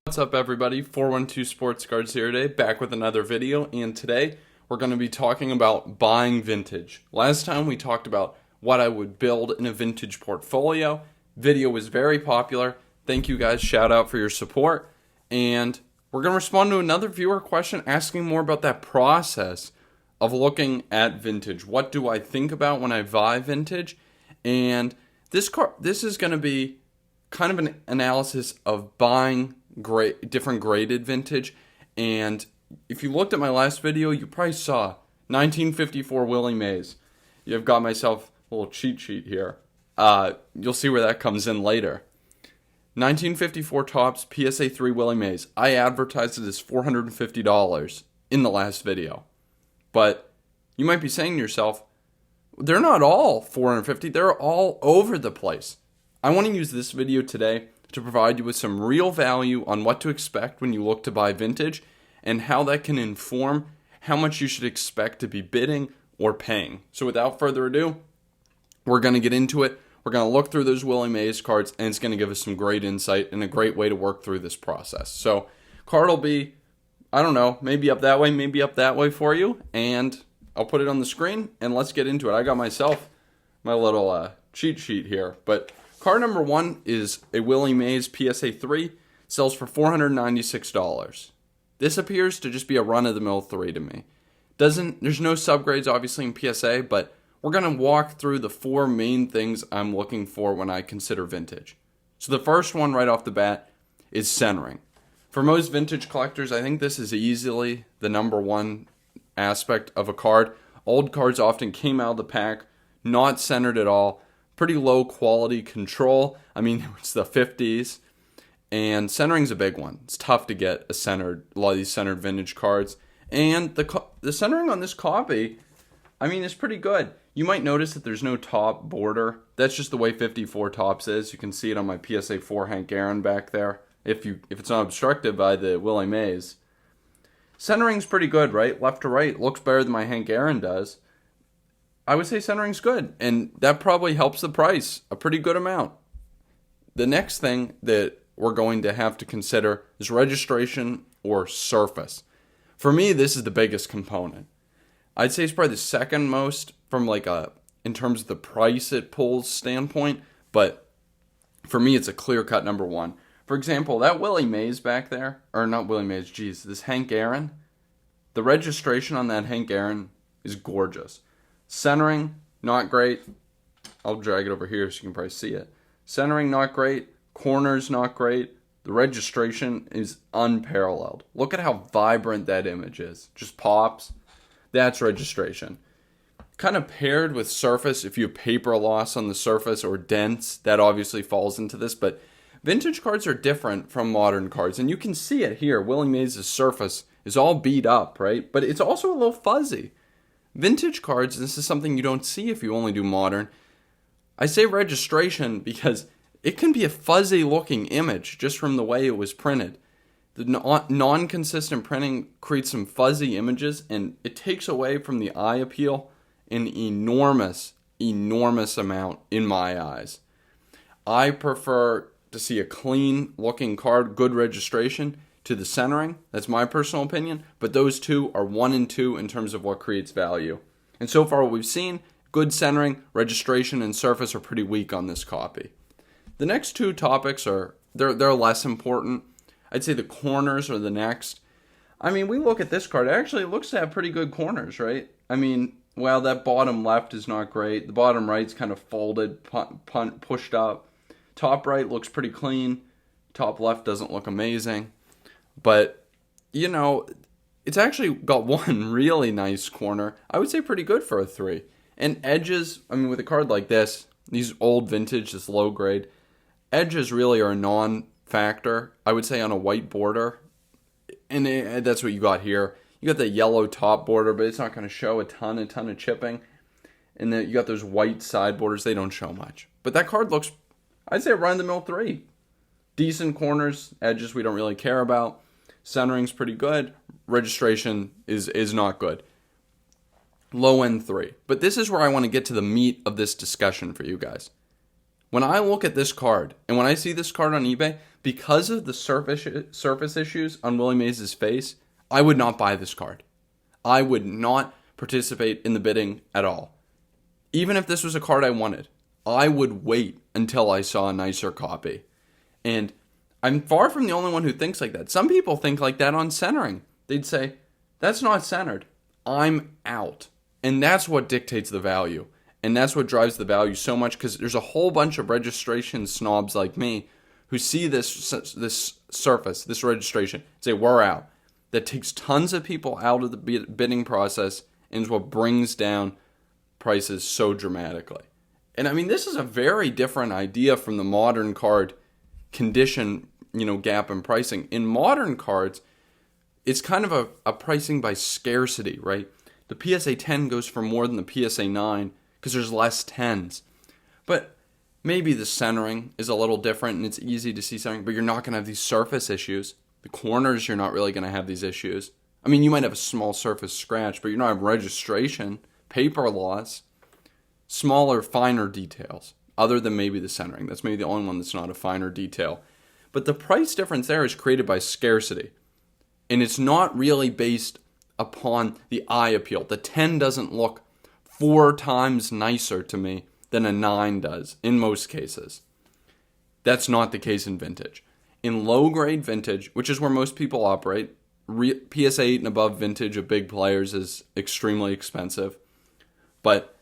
What's up, everybody? 412 Sports Cards here today, back with another video, and today we're going to be talking about buying vintage. Last time we talked about what I would build in a vintage portfolio. Video was very popular. Thank you guys, shout out for your support, and we're going to respond to another viewer question asking more about that process of looking at vintage. What do I think about when I buy vintage? And this is going to be kind of an analysis of buying different graded vintage. And if you looked at my last video, you probably saw 1954 Willie Mays. You've got myself a little cheat sheet here. You'll see where that comes in later. 1954 Topps PSA 3 Willie Mays. I advertised it as $450 in the last video. But you might be saying to yourself, they're not all $450. They're all over the place. I want to use this video today to provide you with some real value on what to expect when you look to buy vintage and how that can inform how much you should expect to be bidding or paying. So without further ado, we're going to get into it. We're going to look through those Willie Mays cards, and it's going to give us some great insight and a great way to work through this process. So card will be, I don't know, maybe up that way, maybe up that way for you, and I'll put it on the screen and let's get into it. I got myself my little cheat sheet here, but card number one is a Willie Mays PSA 3, sells for $496. This appears to just be a run-of-the-mill 3 to me. There's no subgrades obviously in PSA, but we're going to walk through the four main things I'm looking for when I consider vintage. So the first one right off the bat is centering. For most vintage collectors, I think this is easily the number one aspect of a card. Old cards often came out of the pack not centered at all. Pretty low quality control. I mean, it's the 50s, and centering's a big one. It's tough to get a lot of these centered vintage cards, and the centering on this copy, I mean, is pretty good. You might notice that there's no top border. That's just the way 54 Topps is. You can see it on my PSA 4 Hank Aaron back there. If it's not obstructed by the Willie Mays. Centering's pretty good, right? Left to right looks better than my Hank Aaron does. I would say centering's good, and that probably helps the price a pretty good amount. The next thing that we're going to have to consider is registration or surface. For me, this is the biggest component. I'd say it's probably the second most from in terms of the price it pulls standpoint, but for me, it's a clear-cut number one. For example, that Willie Mays back there, or not Willie Mays, this Hank Aaron, the registration on that Hank Aaron is gorgeous. Centering, not great. I'll drag it over here so you can probably see it. Centering, not great. Corners, not great. The registration is unparalleled. Look at how vibrant that image is. Just pops. That's registration. Kind of paired with surface, if you have paper loss on the surface or dents, that obviously falls into this. But vintage cards are different from modern cards. And you can see it here. Willie Mays' surface is all beat up, right? But it's also a little fuzzy. Vintage cards, this is something you don't see if you only do modern. I say registration because it can be a fuzzy looking image just from the way it was printed. The non-consistent printing creates some fuzzy images, and it takes away from the eye appeal an enormous amount in my eyes. I prefer to see a clean looking card, good registration, to the centering. That's my personal opinion, but those two are 1 and 2 in terms of what creates value. And so far what we've seen, good centering, registration, and surface are pretty weak on this copy. The next two topics they're less important. I'd say the corners are the next. I mean, we look at this card, it looks to have pretty good corners, right? I mean, well, that bottom left is not great. The bottom right's kind of folded, pushed up. Top right looks pretty clean. Top left doesn't look amazing. But, you know, it's actually got one really nice corner. I would say pretty good for a 3. And edges, I mean, with a card like this, these old vintage, this low grade, edges really are a non-factor, I would say, on a white border. And that's what you got here. You got the yellow top border, but it's not going to show a ton of chipping. And then you got those white side borders. They don't show much. But that card looks, I'd say, run-of-the-mill 3. Decent corners, edges we don't really care about. Centering's pretty good. Registration is not good. Low end 3. But this is where I want to get to the meat of this discussion for you guys. When I look at this card, and when I see this card on eBay, because of the surface issues on Willie Mays' face, I would not buy this card. I would not participate in the bidding at all. Even if this was a card I wanted, I would wait until I saw a nicer copy. And I'm far from the only one who thinks like that. Some people think like that on centering. They'd say, that's not centered. I'm out. And that's what dictates the value. And that's what drives the value so much, because there's a whole bunch of registration snobs like me who see this surface, this registration, and say, we're out. That takes tons of people out of the bidding process and is what brings down prices so dramatically. And I mean, this is a very different idea from the modern card condition, gap in pricing. In modern cards, it's kind of a pricing by scarcity, right? The PSA 10 goes for more than the PSA 9 because there's less 10s. But maybe the centering is a little different and it's easy to see centering, but you're not going to have these surface issues. The corners, you're not really going to have these issues. I mean, you might have a small surface scratch, but you're not having registration, paper loss, smaller, finer details, other than maybe the centering. That's maybe the only one that's not a finer detail. But the price difference there is created by scarcity. And it's not really based upon the eye appeal. The 10 doesn't look 4 times nicer to me than a 9 does in most cases. That's not the case in vintage. In low-grade vintage, which is where most people operate, PSA 8 and above vintage of big players is extremely expensive. But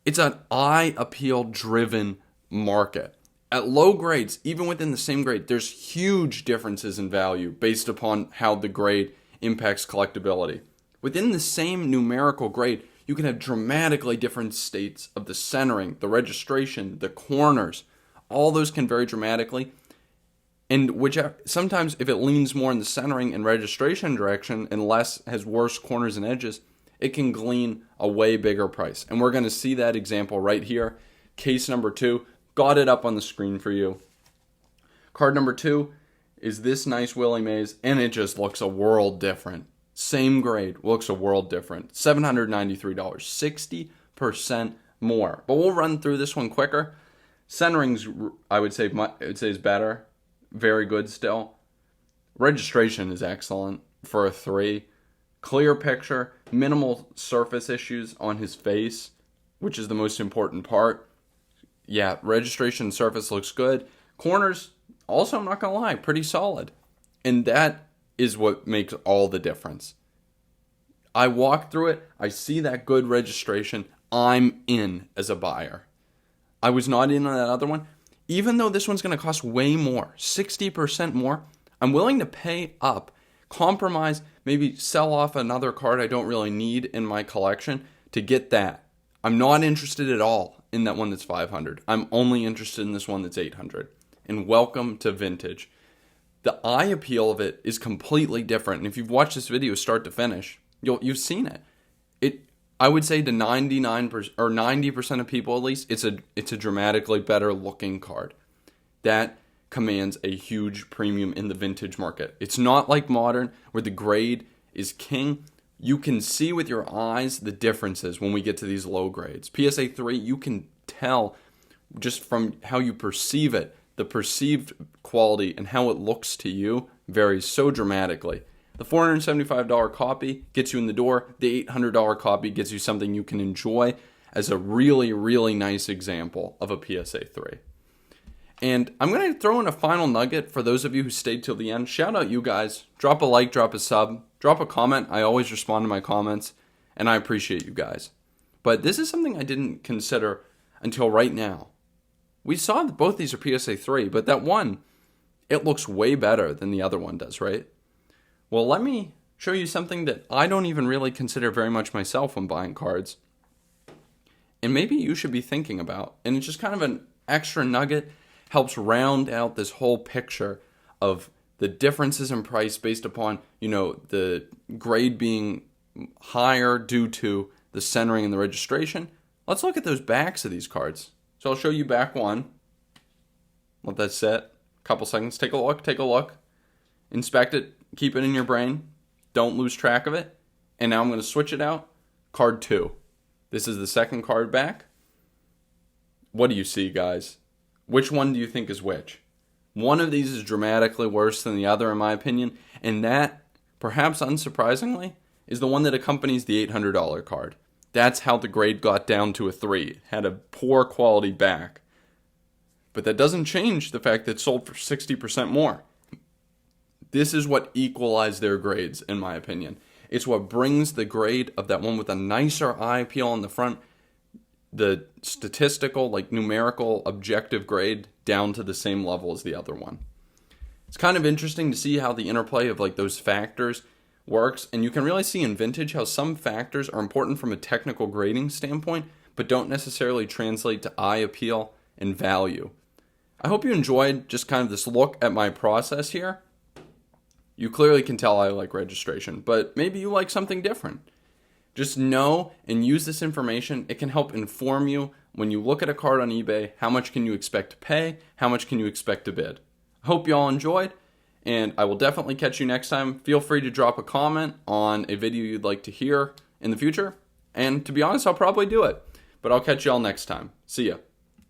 it's an eye appeal driven market. At low grades, even within the same grade, there's huge differences in value based upon how the grade impacts collectability. Within the same numerical grade, you can have dramatically different states of the centering, the registration, the corners. All those can vary dramatically. And sometimes if it leans more in the centering and registration direction and less has worse corners and edges, it can glean a way bigger price. And we're going to see that example right here. Case number 2. Got it up on the screen for you. Card number 2 is this nice Willie Mays, and it just looks a world different. Same grade, looks a world different. $793, 60% more. But we'll run through this one quicker. Centering's, I would say is better. Very good still. Registration is excellent for a 3. Clear picture, minimal surface issues on his face, which is the most important part. Yeah, registration surface looks good. Corners, also, I'm not going to lie, pretty solid. And that is what makes all the difference. I walk through it, I see that good registration, I'm in as a buyer. I was not in on that other one. Even though this one's going to cost way more, 60% more, I'm willing to pay up, compromise, maybe sell off another card I don't really need in my collection to get that. I'm not interested at all in that one that's $500. I'm only interested in this one that's $800. And welcome to vintage. The eye appeal of it is completely different. And if you've watched this video start to finish, you've seen it. I would say to 99% or 90% of people at least, it's a dramatically better looking card. That commands a huge premium in the vintage market. It's not like modern where the grade is king. You can see with your eyes the differences when we get to these low grades. PSA 3, you can tell just from how you perceive it, the perceived quality and how it looks to you varies so dramatically. The $475 copy gets you in the door. The $800 copy gets you something you can enjoy as a really, really nice example of a PSA 3. And I'm going to throw in a final nugget for those of you who stayed till the end. Shout out you guys. Drop a like, drop a sub, drop a comment. I always respond to my comments, and I appreciate you guys. But this is something I didn't consider until right now. We saw that both these are PSA 3, but that one, it looks way better than the other one does, right? Well, let me show you something that I don't even really consider very much myself when buying cards. And maybe you should be thinking about. And it's just kind of an extra nugget, helps round out this whole picture of the differences in price based upon, the grade being higher due to the centering and the registration. Let's look at those backs of these cards. So I'll show you back one. Let that set. Couple seconds. Take a look. Inspect it. Keep it in your brain. Don't lose track of it. And now I'm going to switch it out. Card 2. This is the second card back. What do you see, guys? Which one do you think is which? One of these is dramatically worse than the other, in my opinion, and that, perhaps unsurprisingly, is the one that accompanies the $800 card. That's how the grade got down to a 3. It had a poor quality back. But that doesn't change the fact that it sold for 60% more. This is what equalized their grades, in my opinion. It's what brings the grade of that one with a nicer eye appeal on the front, the statistical, like numerical, objective grade, down to the same level as the other one. It's kind of interesting to see how the interplay of like those factors works, and you can really see in vintage how some factors are important from a technical grading standpoint, but don't necessarily translate to eye appeal and value. I hope you enjoyed just kind of this look at my process here. You clearly can tell I like registration, but maybe you like something different. Just know and use this information. It can help inform you when you look at a card on eBay. How much can you expect to pay? How much can you expect to bid? I hope you all enjoyed, and I will definitely catch you next time. Feel free to drop a comment on a video you'd like to hear in the future. And to be honest, I'll probably do it. But I'll catch you all next time. See ya.